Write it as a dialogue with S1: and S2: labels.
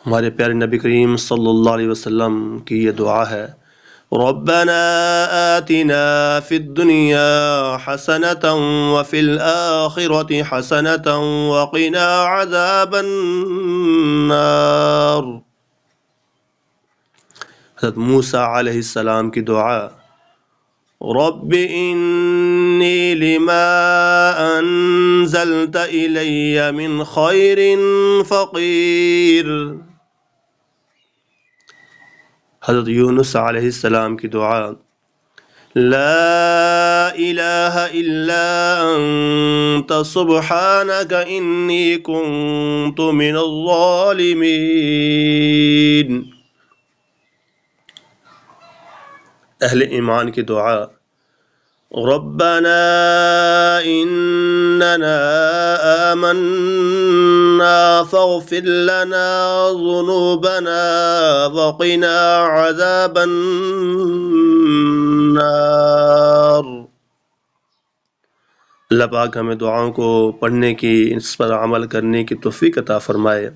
S1: ہمارے پیارے نبی کریم صلی اللہ علیہ وسلم کی یہ دعا ہے، ربنا آتنا فی الدنیا حسنة وفی الآخرة حسنة وقنا عذاب النار۔ حضرت موسیٰ علیہ السلام کی دعا، رب انی لما انزلت الی من خیر فقیر۔ حضرت یونس علیہ السلام کی دعا، لا الہ الا انت سبحانک انی کنت من الظالمین۔ اہل ایمان کی دعا، ربنا اننا آمنا فاغفر لنا ذنوبنا وقنا عذاب النار۔ اللہ پاک ہمیں دعاؤں کو پڑھنے کی، اس پر عمل کرنے کی توفیق عطا فرمائے۔